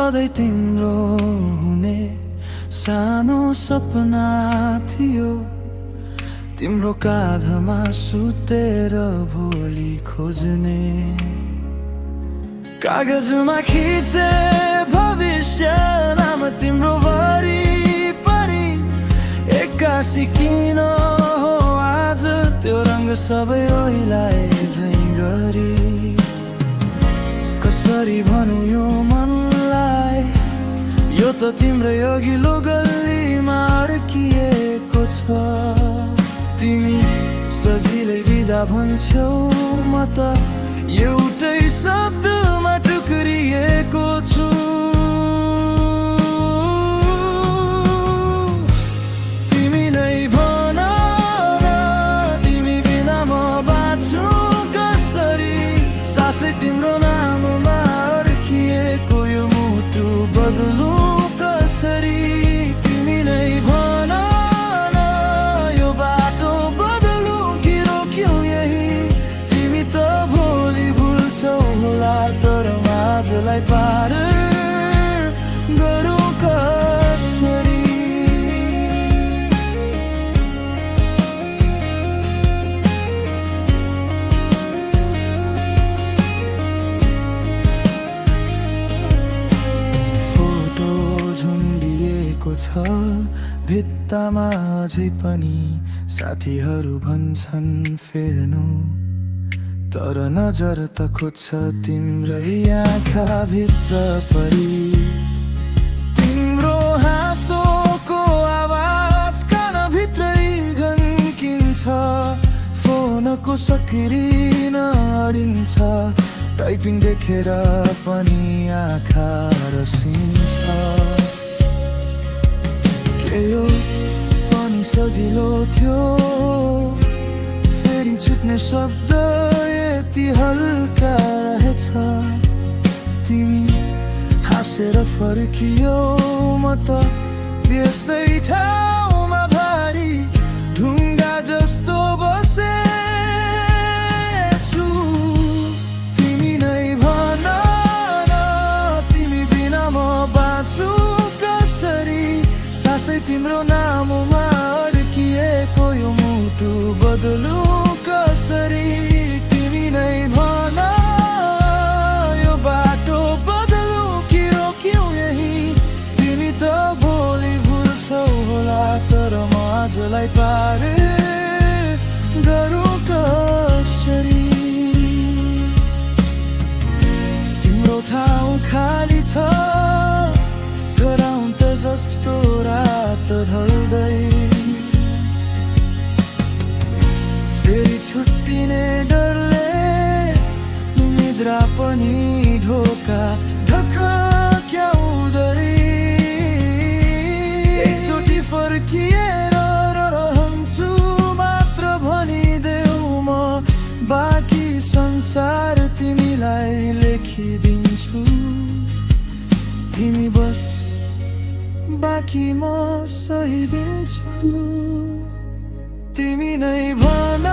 सधैँ तिम्रो हुने सानो सपना थियो। तिम्रो काँधमा सुतेर भोलि खोज्ने, कागजमा खिचे भविष्य नाम तिम्रो वरिपरि। एक्कासी किन हो आज त्यो रङ्ग सबै ओइलाए झैँ गरी। कसरी भनौँ यो मनलाई, यो त तिम्रो अघिल्लो गल्लीमा अड्किएको छ। तिमी सजिलै बिदा भन्छौ, म त एउटै शब्दमा टुक्रिएको छु। तिमी नै भन न, तिमी बिना म बाँच्छु कसरी। सासै तिम्रो नाममा अड्किएको यो मुटु बदलौँ कसरी। तिमी नै भन न, यो बाटो बदलौँ कि रोक्यौ यही। तिमी त भोलि भुल्छौ होला, तर आजलाई पार गरौँ कसरी। फोटो झुन्डिएको छ भित्तामा अझै पनि, साथीहरू भन्छन् फेर्नु, तर नजर त खोज्छ तिम्रै आँखाभित्र परी। तिम्रो हाँसोको आवाज कानभित्रै घन्किन्छ, फोनको सक्रिन अडिन्छ। टाइपिङ देखेर पनि आँखा रसिन्छ। के यो पनि सजिलो थियो, फेरि छुट्ने शब्द यति हल्का रहेछ। तिमी हाँसेर फर्कियौ, म त त्यसै ठाउँमा भारी ढुङ्गा जस्तो बसेछु। तिमी नै भन न, तिमी बिना म बाँच्छु कसरी। सासै तिम्रो नाममा अड्किएको यो मुटु बदलौँ कसरी। तिमी नै भन, यो बाटो बदलौँ कि रोक्यौ यही। तिमी त भोलि भुल्छौ होला, तर म आजलाई पार गरौँ कसरी। तिम्रो ठाउँ खाली छ, गराउँ त जस्तो रात ढल्दै। फेरि छुट्टिने डरले निद्रा पनि ढोका ढकक्याउँदै। एकचोटि फर्किएर रहन्छु मात्र भनिदेऊ, म बाँकी संसार तिमीलाई लेखिदिन्छु। तिमी बस बाँकी म सहिदिन्छु। तिमी नै भन